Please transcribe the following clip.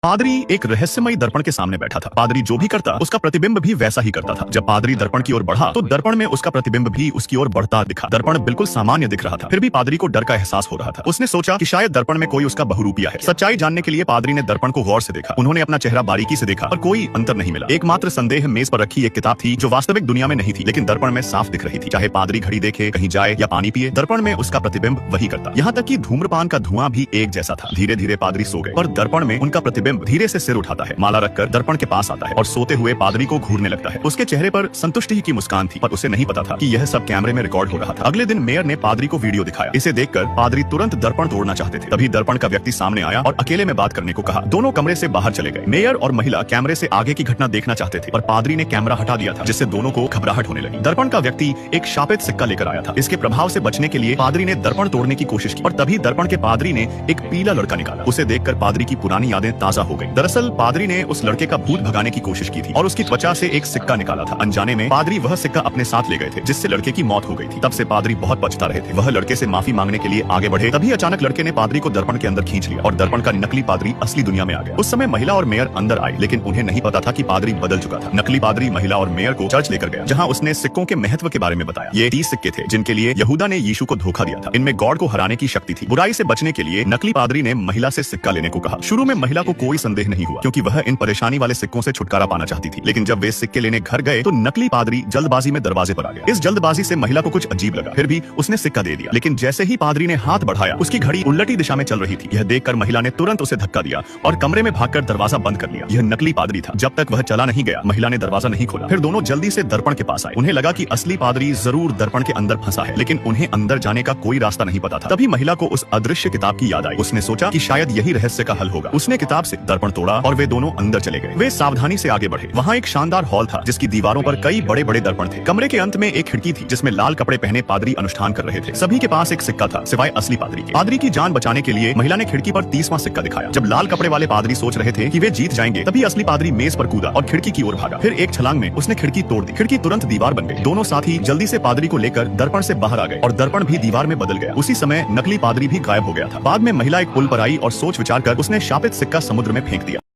पादरी एक रहस्यमयी दर्पण के सामने बैठा था। पादरी जो भी करता उसका प्रतिबिंब भी वैसा ही करता था। जब पादरी दर्पण की ओर बढ़ा तो दर्पण में उसका प्रतिबिंब भी उसकी ओर बढ़ता दिखा। दर्पण बिल्कुल सामान्य दिख रहा था, फिर भी पादरी को डर का एहसास हो रहा था। उसने सोचा कि शायद दर्पण में कोई उसका बहुरूपिया है। सच्चाई जानने के लिए पादरी ने दर्पण को गौर से देखा। उन्होंने अपना चेहरा बारीकी से देखा और कोई अंतर नहीं मिला। एकमात्र संदेह मेज पर रखी एक किताब थी जो वास्तविक दुनिया में नहीं थी, लेकिन दर्पण में साफ दिख रही थी। चाहे पादरी घड़ी देखे, कहीं जाए या पानी पिए, दर्पण में उसका प्रतिबिंब वही करता। यहाँ तक कि धूम्रपान का धुआं भी एक जैसा था। धीरे धीरे पादरी सो गए, पर दर्पण में उनका प्रतिबिंब धीरे से सिर उठाता है, माला रखकर दर्पण के पास आता है और सोते हुए पादरी को घूरने लगता है। उसके चेहरे पर संतुष्टि की मुस्कान थी, पर उसे नहीं पता था कि यह सब कैमरे में रिकॉर्ड हो रहा था। अगले दिन मेयर ने पादरी को वीडियो दिखाया। इसे देखकर पादरी तुरंत दर्पण तोड़ना चाहते थे। तभी दर्पण का व्यक्ति सामने आया और अकेले में बात करने को कहा। दोनों कमरे से बाहर चले गए। मेयर और महिला कैमरे से आगे की घटना देखना चाहते थे, पर पादरी ने कैमरा हटा दिया था, जिससे दोनों को घबराहट होने लगी। दर्पण का व्यक्ति एक शापित सिक्का लेकर आया था। इसके प्रभाव से बचने के लिए पादरी ने दर्पण तोड़ने की कोशिश की, और तभी दर्पण के पादरी ने एक पीला लड़का निकाला। उसे देखकर पादरी की पुरानी यादें ताजा हो गई। दरअसल पादरी ने उस लड़के का भूत भगाने की कोशिश की थी और उसकी त्वचा से एक सिक्का निकाला था। अनजाने में पादरी वह सिक्का अपने साथ ले गए थे, जिससे लड़के की मौत हो गई थी। तब से पादरी बहुत पछता रहे थे। वह लड़के से माफी मांगने के लिए आगे बढ़े, तभी अचानक लड़के ने पादरी को दर्पण के अंदर खींच लिया और दर्पण का नकली पादरी असली दुनिया में आ गया। उस समय महिला और मेयर अंदर आए, लेकिन उन्हें नहीं पता था कि पादरी बदल चुका था। नकली पादरी महिला और मेयर को चर्च लेकर गया, जहाँ उसने सिक्कों के महत्व के बारे में बताया। ये 30 सिक्के थे जिनके लिए यहूदा ने यीशु को धोखा दिया था। इनमें गॉड को हराने की शक्ति थी। बुराई से बचने के लिए नकली पादरी ने महिला से सिक्का लेने को कहा। शुरू में महिला को कोई संदेह नहीं हुआ, क्योंकि वह इन परेशानी वाले सिक्कों से छुटकारा पाना चाहती थी। लेकिन जब वे सिक्के लेने घर गए तो नकली पादरी जल्दबाजी में दरवाजे पर आ गया। इस जल्दबाजी से महिला को कुछ अजीब लगा, फिर भी उसने सिक्का दे दिया। लेकिन जैसे ही पादरी ने हाथ बढ़ाया, उसकी घड़ी उल्टी दिशा में चल रही थी। यह देखकर महिला ने तुरंत उसे धक्का दिया और कमरे में भागकर दरवाजा बंद कर लिया। यह नकली पादरी था। जब तक वह चला नहीं गया, महिला ने दरवाजा नहीं खोला। फिर दोनों जल्दी से दर्पण के पास आए। उन्हें लगा कि असली पादरी जरूर दर्पण के अंदर फंसा है, लेकिन उन्हें अंदर जाने का कोई रास्ता नहीं पता था। तभी महिला को उस अदृश्य किताब की याद आई। उसने सोचा कि शायद यही रहस्य का हल होगा। उसने किताब से दर्पण तोड़ा और वे दोनों अंदर चले गए। वे सावधानी से आगे बढ़े। वहाँ एक शानदार हॉल था, जिसकी दीवारों पर कई बड़े बड़े दर्पण थे। कमरे के अंत में एक खिड़की थी, जिसमें लाल कपड़े पहने पादरी अनुष्ठान कर रहे थे। सभी के पास एक सिक्का था, सिवाय असली पादरी के। पादरी की जान बचाने के लिए महिला ने खिड़की पर 30वां सिक्का दिखाया। जब लाल कपड़े वाले पादरी सोच रहे थे कि वे जीत जाएंगे, तभी असली पादरी मेज पर कूदा और खिड़की की ओर भागा। फिर एक छलांग में उसने खिड़की तोड़ दी। खिड़की तुरंत दीवार बन गई। दोनों साथी जल्दी से पादरी को लेकर दर्पण से बाहर आ गए और दर्पण भी दीवार में बदल गया। उसी समय नकली पादरी भी गायब हो गया था। बाद में महिला एक पुल पर आई और सोच विचार कर उसने शापित सिक्का समुद्र में फेंक दिया।